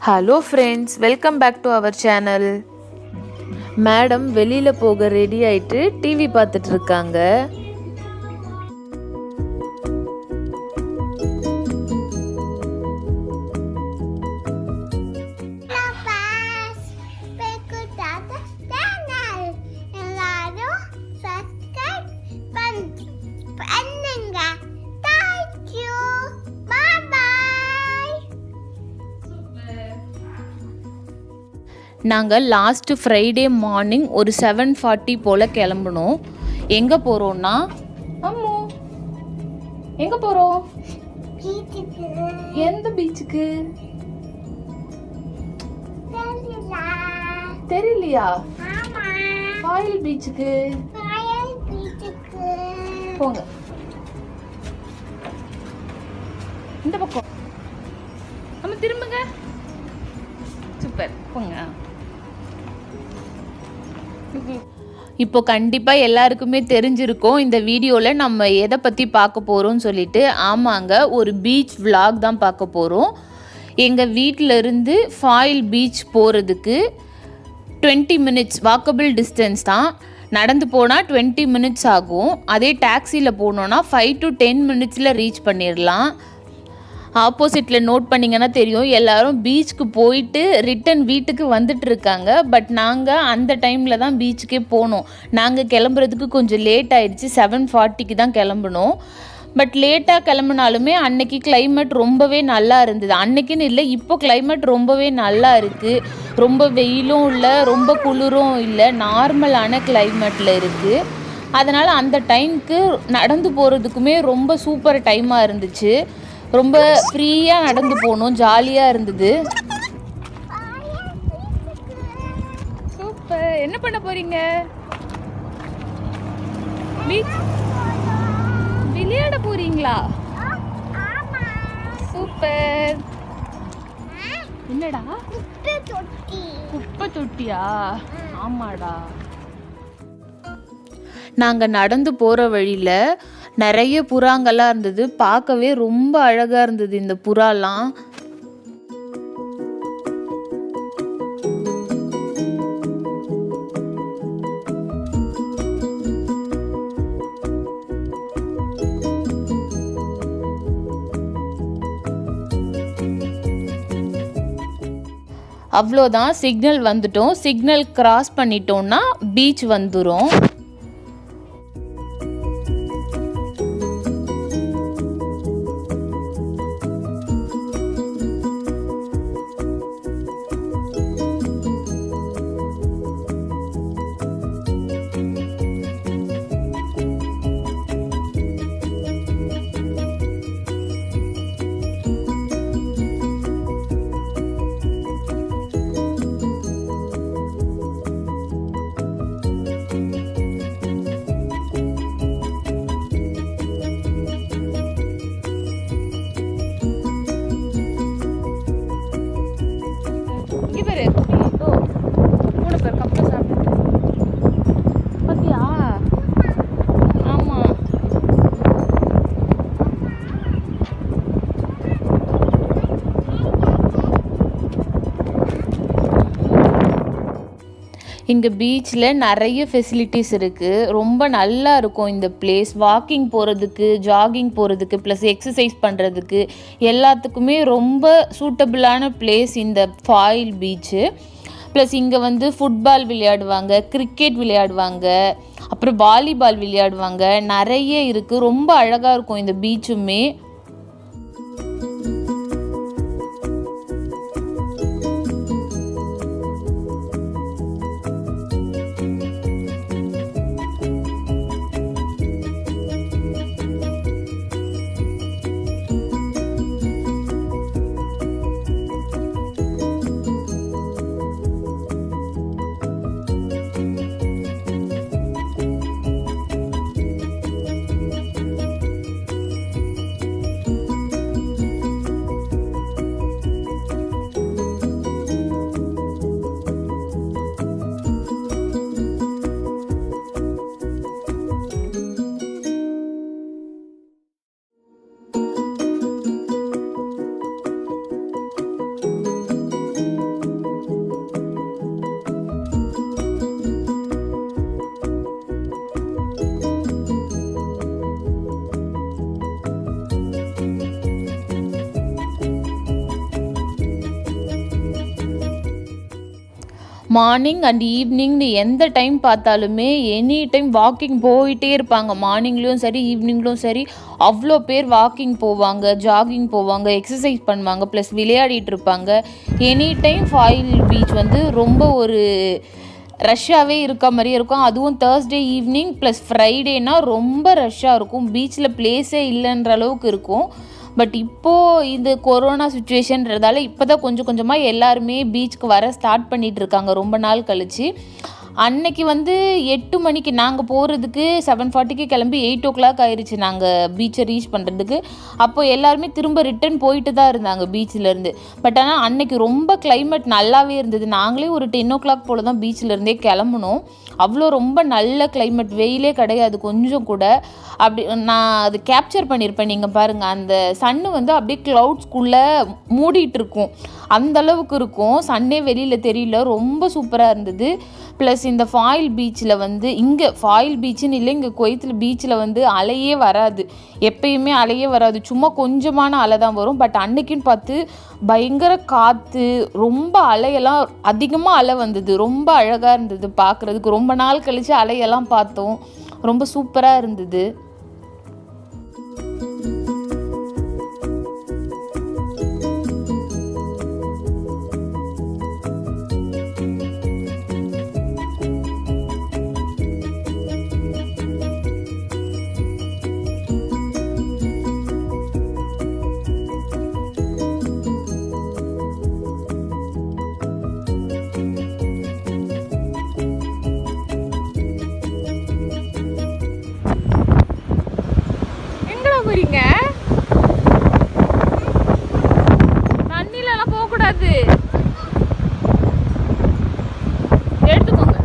Hello friends, welcome back to our channel. Madam வெளியில் போக ready ஆகிட்டு டிவி பார்த்துட்டு இருக்காங்க. நாங்கள் லாஸ்ட்டு ஃப்ரைடே மார்னிங் ஒரு 7:40 போல் கிளம்புனோம். எங்கே போகிறோன்னா எங்கே போகிறோம்? எந்த பீச்சுக்கு தெரியலையா? ஃபாஹில் பீச்சுக்கு போங்க. இந்த பக்கம் நம்ம திரும்புங்க. சூப்பர், போங்க. இப்போ கண்டிப்பாக எல்லாருக்குமே தெரிஞ்சிருக்கும் இந்த வீடியோவில் நம்ம எதை பற்றி பார்க்க போகிறோம்னு சொல்லிட்டு. ஆமாங்க, ஒரு பீச் vlog தான் பார்க்க போகிறோம். எங்கள் வீட்டிலருந்து ஃபாஹில் பீச் போகிறதுக்கு 20 minutes வாக்கபிள் டிஸ்டன்ஸ் தான். நடந்து போனால் 20 minutes ஆகும். அதே டாக்ஸியில் போனோன்னா 5 to 10 minutesல ரீச் பண்ணிடலாம். ஆப்போசிட்டில் நோட் பண்ணிங்கன்னா தெரியும், எல்லோரும் பீச்சுக்கு போயிட்டு ரிட்டன் வீட்டுக்கு வந்துட்டு இருக்காங்க. பட் நாங்கள் அந்த டைமில் தான் பீச்சுக்கே போனோம். நாங்கள் கிளம்புறதுக்கு கொஞ்சம் லேட் ஆகிடுச்சு. 7:40க்கு தான் கிளம்புனோம். பட் லேட்டாக கிளம்புனாலுமே அன்னைக்கு கிளைமேட் ரொம்பவே நல்லா இருந்தது. அன்னைக்குன்னு இல்லை, இப்போ கிளைமேட் ரொம்பவே நல்லா இருக்குது. ரொம்ப வெயிலும் இல்லை, ரொம்ப குளிரும் இல்லை, நார்மலான கிளைமேட்டில் இருக்குது. அதனால் அந்த டைமுக்கு நடந்து போகிறதுக்குமே ரொம்ப சூப்பர் டைமாக இருந்துச்சு. ரொம்ப ஃப்ரீயாக நடந்து போகணும், ஜாலியாக இருந்தது. சூப்பர். என்ன பண்ண போறீங்க? விளையாட போறீங்களா? சூப்பர். என்னடா? குப்பை தொட்டியா? ஆமாடா. நாங்கள் நடந்து போகிற வழியில் நிறைய புறாங்கள்லாம் இருந்தது. பார்க்கவே ரொம்ப அழகாக இருந்தது இந்த புறாலாம். அவ்வளோதான், சிக்னல் வந்துட்டோம். சிக்னல் கிராஸ் பண்ணிட்டோம்னா பீச் வந்துடும். இங்கே பீச்சில் நிறைய ஃபெசிலிட்டிஸ் இருக்குது. ரொம்ப நல்லா இருக்கும் இந்த பிளேஸ். வாக்கிங் போகிறதுக்கு, ஜாகிங் போகிறதுக்கு, ப்ளஸ் எக்ஸசைஸ் பண்ணுறதுக்கு எல்லாத்துக்குமே ரொம்ப சூட்டபிளான பிளேஸ் இந்த ஃபாஹில் பீச்சு. ப்ளஸ் இங்கே வந்து ஃபுட்பால் விளையாடுவாங்க, கிரிக்கெட் விளையாடுவாங்க, அப்புறம் வாலிபால் விளையாடுவாங்க. நிறைய இருக்குது. ரொம்ப அழகாக இருக்கும் இந்த பீச்சுமே. மார்னிங் அண்ட் ஈவினிங்னு எந்த டைம் பார்த்தாலுமே எனி டைம் வாக்கிங் போயிட்டே இருப்பாங்க. மார்னிங்லேயும் சரி ஈவினிங்லேயும் சரி அவ்வளோ பேர் வாக்கிங் போவாங்க, ஜாகிங் போவாங்க, எக்ஸசைஸ் பண்ணுவாங்க, ப்ளஸ் விளையாடிட்டு இருப்பாங்க. எனி டைம் ஃபாயில் பீச் வந்து ரொம்ப ஒரு ரஷ்ஷாகவே இருக்க மாதிரியே இருக்கும். அதுவும் தேர்ஸ்டே ஈவினிங் ப்ளஸ் ஃப்ரைடேனா ரொம்ப ரஷ்ஷாக இருக்கும். பீச்சில் பிளேஸே இல்லைன்ற அளவுக்கு இருக்கும். பட் இப்போது இந்த கொரோனா சுச்சுவேஷன்றதால இப்போ தான் கொஞ்சம் கொஞ்சமாக எல்லாருமே பீச்சுக்கு வர ஸ்டார்ட் பண்ணிகிட்டு இருக்காங்க ரொம்ப நாள் கழித்து. அன்னைக்கு வந்து 8 மணிக்கு நாங்கள் போகிறதுக்கு 7:40க்கு கிளம்பி 8 o'clock ஆயிடுச்சு நாங்கள் பீச்சை ரீச் பண்ணுறதுக்கு. அப்போது எல்லாருமே திரும்ப ரிட்டன் போயிட்டு தான் இருந்தாங்க பீச்சிலேருந்து. பட் ஆனால் அன்னைக்கு ரொம்ப கிளைமேட் நல்லாவே இருந்தது. நாங்களே ஒரு 10 o'clock போல் தான் பீச்சிலேருந்தே கிளம்புனோம். அவ்வளோ ரொம்ப நல்ல கிளைமேட், வெயிலே கிடையாது கொஞ்சம் கூட. அப்படி நான் அது கேப்சர் பண்ணியிருப்பேன். நீங்கள் பாருங்கள், அந்த சன்னு வந்து அப்படியே க்ளவுட்ஸ்குள்ளே மூடிட்டு இருக்கும், அந்த அளவுக்கு இருக்கும். சன்னே வெளியில் தெரியல, ரொம்ப சூப்பராக இருந்தது. ப்ளஸ் இந்த ஃபாயில் பீச்சில் வந்து இங்கே ஃபாயில் பீச்சுன்னு இல்லை, இங்கே குவைத்தில் பீச்சில் வந்து அலையே வராது, எப்பயுமே அலையே வராது, சும்மா கொஞ்சமான அலை தான் வரும். பட் அன்னைக்குன்னு பார்த்து பயங்கர காற்று, ரொம்ப அலையெல்லாம் அதிகமாக அலை வந்தது. ரொம்ப அழகாக இருந்தது பார்க்குறதுக்கு. ரொம்ப நாள் கழித்து அலையெல்லாம் பார்த்தோம், ரொம்ப சூப்பராக இருந்தது. போறீங்க? தண்ணில எல்லாம் போக கூடாது, எடுத்துக்கோங்க.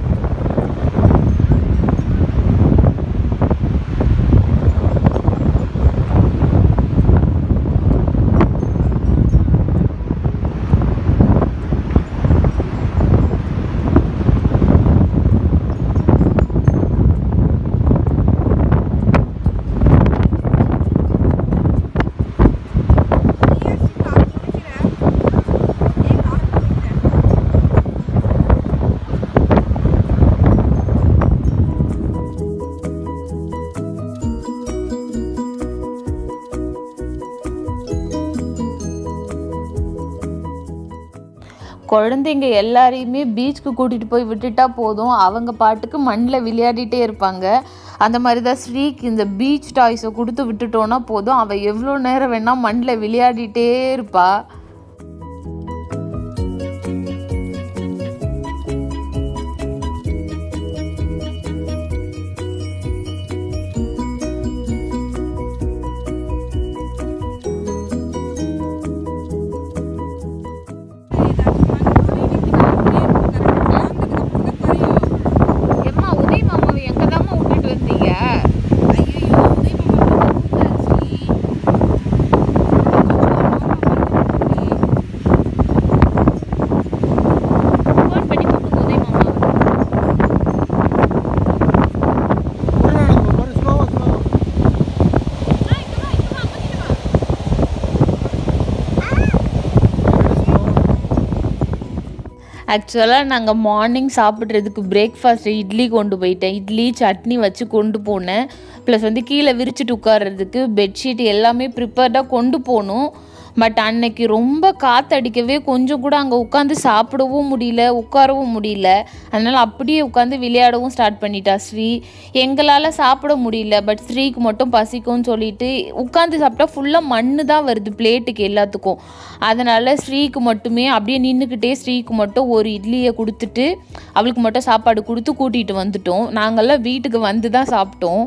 குழந்தைங்க எல்லாரையுமே பீச்சுக்கு கூட்டிகிட்டு போய் விட்டுட்டா போதும், அவங்க பாட்டுக்கு மண்ணில் விளையாடிட்டே இருப்பாங்க. அந்த மாதிரி தான் ஸ்ரீக்கு இந்த பீச் டாய்ஸை கொடுத்து விட்டுட்டோன்னா போதும், அவள் எவ்வளோ நேரம் வேணால் மண்ணில் விளையாடிட்டே இருப்பா. ஆக்சுவலாக நாங்கள் மார்னிங் சாப்பிட்றதுக்கு பிரேக்ஃபாஸ்ட்டு இட்லி கொண்டு போயிட்டேன். இட்லி சட்னி வச்சு கொண்டு போனேன். ப்ளஸ் வந்து கீழே விரிச்சிட்டு உட்கார்றதுக்கு பெட்ஷீட் எல்லாமே ப்ரிப்பேர்டாக கொண்டு போகணும். பட் அன்னைக்கு ரொம்ப காற்றடிக்கவே கொஞ்சம் கூட அங்கே உட்காந்து சாப்பிடவும் முடியல, உட்காரவும் முடியல. அதனால் அப்படியே உட்காந்து விளையாடவும் ஸ்டார்ட் பண்ணிட்டா ஸ்ரீ. எங்களால் சாப்பிட முடியல, பட் ஸ்ரீக்கு மட்டும் பசிக்கும்னு சொல்லிட்டு உட்காந்து சாப்பிட்டா ஃபுல்லாக மண் தான் வருது பிளேட்டுக்கு எல்லாத்துக்கும். அதனால் ஸ்ரீக்கு மட்டுமே அப்படியே நின்றுக்கிட்டே ஸ்ரீக்கு மட்டும் ஒரு இட்லியை கொடுத்துட்டு அவளுக்கு மட்டும் சாப்பாடு கொடுத்து கூட்டிகிட்டு வந்துட்டோம். நாங்கள்லாம் வீட்டுக்கு வந்து தான் சாப்பிட்டோம்.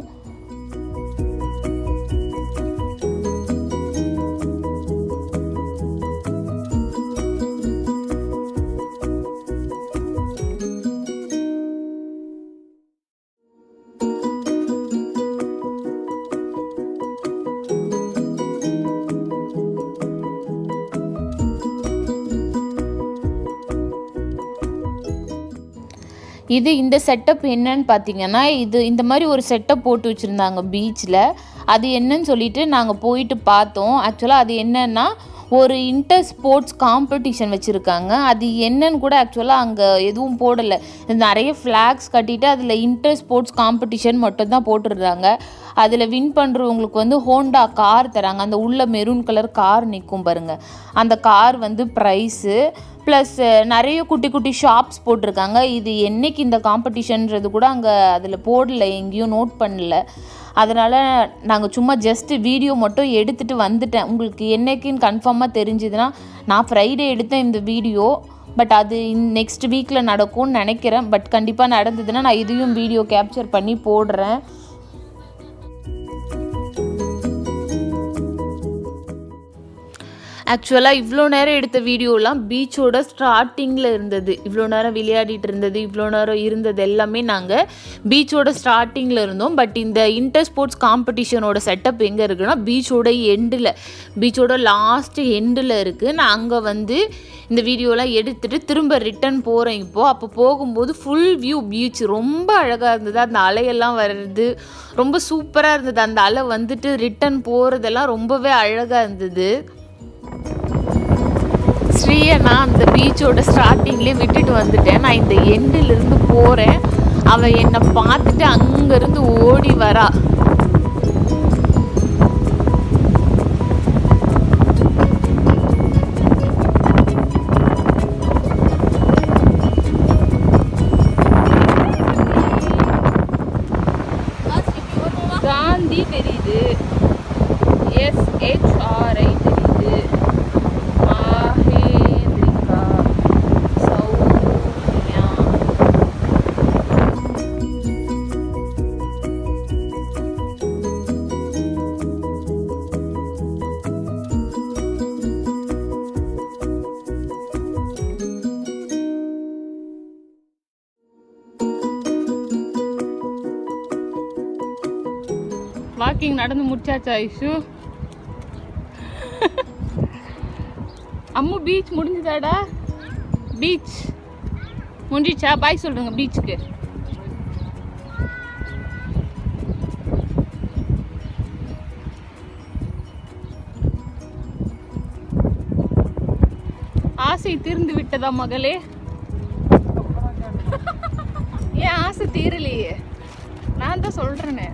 இந்த செட்டப் என்னன்னு பார்த்தீங்கன்னா, இந்த மாதிரி ஒரு செட்டப் போட்டு வச்சுருந்தாங்க பீச்சில். அது என்னன்னு சொல்லிட்டு நாங்கள் போயிட்டு பார்த்தோம். ஆக்சுவலாக அது என்னன்னா, ஒரு இன்டர் ஸ்போர்ட்ஸ் காம்படிஷன் வச்சுருக்காங்க. அது என்னன்னு கூட ஆக்சுவலாக அங்கே எதுவும் போடலை. நிறைய ஃப்ளாக்ஸ் கட்டிட்டு அதில் இன்டர் ஸ்போர்ட்ஸ் காம்படிஷன் மட்டும் தான் போட்டுடுறாங்க. அதில் வின் பண்ணுறவங்களுக்கு வந்து ஹோண்டா கார் தராங்க. அந்த உள்ள மெரூன் கலர் கார் நிற்கும் பாருங்கள், அந்த கார் வந்து ப்ரைஸு. ப்ளஸ் நிறைய குட்டி குட்டி ஷாப்ஸ் போட்டிருக்காங்க. இது என்றைக்கு இந்த காம்படிஷன்றது கூட அங்கே அதில் போடலை, எங்கேயும் நோட் பண்ணல. அதனால் நாங்கள் சும்மா ஜஸ்ட்டு வீடியோ மட்டும் எடுத்துகிட்டு வந்துட்டேன். உங்களுக்கு என்றைக்குன்னு கன்ஃபார்மாக தெரிஞ்சுதுன்னா, நான் ஃப்ரைடே எடுத்தேன் இந்த வீடியோ, பட் அது நெக்ஸ்ட் வீக்கில் நடக்கும்னு நினைக்கிறேன். பட் கண்டிப்பாக நடந்ததுன்னா நான் இதையும் வீடியோ கேப்சர் பண்ணி போடுறேன். ஆக்சுவலாக இவ்வளோ நேரம் எடுத்த வீடியோலாம் பீச்சோட ஸ்டார்டிங்கில் இருந்தது. இவ்வளோ நேரம் விளையாடிட்டு இருந்தது, இவ்வளோ நேரம் இருந்தது எல்லாமே நாங்கள் பீச்சோட ஸ்டார்டிங்கில் இருந்தோம். பட் இந்த இன்டர் ஸ்போர்ட்ஸ் காம்படிஷனோட செட்டப் எங்கே இருக்குன்னா பீச்சோட எண்டில், பீச்சோட லாஸ்ட்டு எண்டில் இருக்குது. நான் அங்கே வந்து இந்த வீடியோலாம் எடுத்துகிட்டு திரும்ப ரிட்டன் போகிறேன் இப்போது. அப்போ போகும்போது ஃபுல் வியூ பீச் ரொம்ப அழகாக இருந்தது. அந்த அலையெல்லாம் வருது, ரொம்ப சூப்பராக இருந்தது. அந்த அலை வந்துட்டு ரிட்டன் போகிறதெல்லாம் ரொம்பவே அழகாக இருந்தது. ஸ்ரீயை நான் அந்த பீச்சோட ஸ்டார்டிங்லேயே விட்டுட்டு வந்துட்டேன். நான் இந்த எண்டிலிருந்து போகிறேன். அவள் என்னை பார்த்துட்டு அங்கேருந்து ஓடி வரா. காந்தி தெரியுது, SHRI தெரியுது, Mahendrika, சௌமியா. வாக்கிங் நடந்து முடிச்சாச்சா ஐஷு? அம்மு பீச் முடிஞ்சுதாடா? பீச் முடிஞ்சிச்சா? பாய் சொல்லுங்க பீச்சுக்கு. ஆசை தீர்ந்து விட்டதா மகளே? ஏன் ஆசை தீரலையே? நான் தான் சொல்றேனே.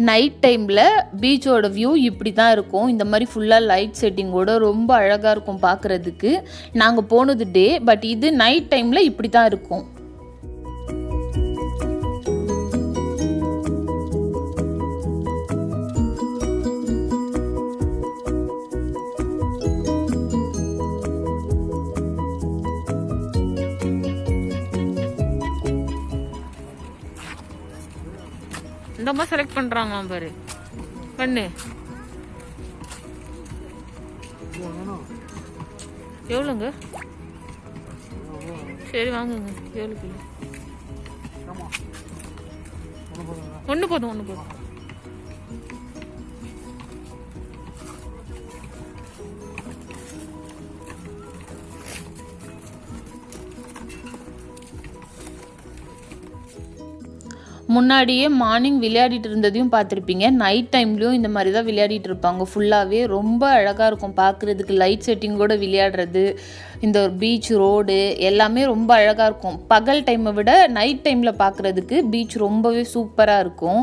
நைட் டைமில் பீச்சோட வியூ இப்படி தான் இருக்கும். இந்த மாதிரி ஃபுல்லாக லைட் செட்டிங்கோட ரொம்ப அழகாக இருக்கும் பார்க்குறதுக்கு. நாங்கள் போனது டே, பட் இது நைட் டைமில் இப்படி தான் இருக்கும். இந்த மாதிரி செலக்ட் பண்ணுறாங்களாம் பாரு, பண்ணு. எவ்வளோங்க? சரி வாங்குங்க. எவ்வளோ கிலோ? ஒன்று போதும், ஒன்று போதும். முன்னாடியே மார்னிங் விளையாடிட்டு இருந்ததையும் பார்த்துருப்பீங்க. நைட் டைம்லேயும் இந்த மாதிரி தான் விளையாடிட்டு இருப்பாங்க. ஃபுல்லாகவே ரொம்ப அழகாக இருக்கும் பார்க்குறதுக்கு. லைட் செட்டிங்கோடு விளையாடுறது, இந்த ஒரு பீச் ரோடு எல்லாமே ரொம்ப அழகாக இருக்கும். பகல் டைமை விட நைட் டைமில் பார்க்குறதுக்கு பீச் ரொம்பவே சூப்பராக இருக்கும்.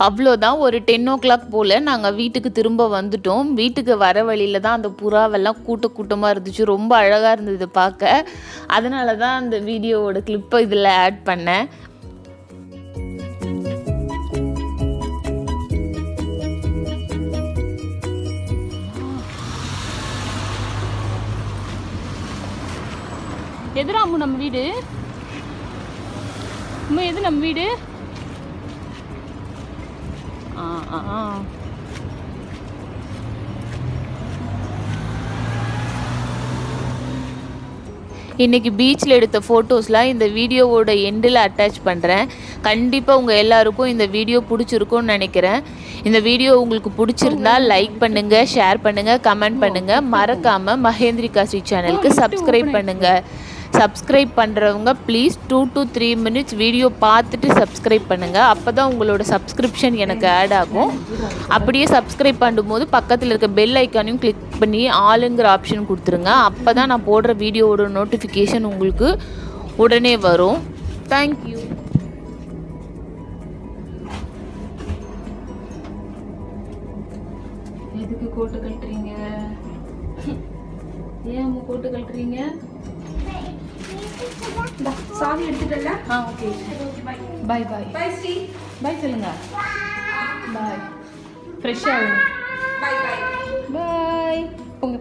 அவ்வளோதான். ஒரு 10 போல் நாங்கள் வீட்டுக்கு திரும்ப வந்துட்டோம். வீட்டுக்கு வர வழியில் தான் அந்த புறாவெல்லாம் கூட்டமாக இருந்துச்சு. ரொம்ப அழகாக இருந்தது பார்க்க. அதனால தான் அந்த வீடியோவோட கிளிப்பை இதில் ஆட் பண்ணேன். எதுராமு நம்ம வீடு? எது நம்ம வீடு? இன்றைக்கி பீச்சில் எடுத்த ஃபோட்டோஸ்லாம் இந்த வீடியோவோட எண்டில் அட்டாச் பண்ணுறேன். கண்டிப்பாக உங்கள் எல்லாருக்கும் இந்த வீடியோ பிடிச்சிருக்கும்னு நினைக்கிறேன். இந்த வீடியோ உங்களுக்கு பிடிச்சிருந்தா லைக் பண்ணுங்கள், ஷேர் பண்ணுங்கள், கமெண்ட் பண்ணுங்கள். மறக்காமல் மகேந்திரிகா ஸ்ரீ சேனலுக்கு சப்ஸ்கிரைப் பண்ணுங்கள். சப்ஸ்கிரைப் பண்ணுறவங்க ப்ளீஸ் 2 to 3 minutes வீடியோ பார்த்துட்டு சப்ஸ்கிரைப் பண்ணுங்கள். அப்போ தான் உங்களோட சப்ஸ்கிரிப்ஷன் எனக்கு ஆட் ஆகும். அப்படியே சப்ஸ்கிரைப் பண்ணும்போது பக்கத்தில் இருக்க பெல் ஐக்கானையும் கிளிக் பண்ணி ஆளுங்கிற ஆப்ஷன் கொடுத்துருங்க. அப்போ தான் நான் போடுற வீடியோவோட நோட்டிஃபிகேஷன் உங்களுக்கு உடனே வரும். தேங்க்யூ. எதுக்கு கோட்டு கட்டுறீங்க? ஏன் அம்மா கோட்டு கட்டுறீங்க? சாவி எடுத்துட்டல? Okay. Bye bye. Bye Sri. Bye சொல்லுங்க. பை. ஃப்ரெஷ்ஷா ஆகும். Bye bye. பை. போங்க.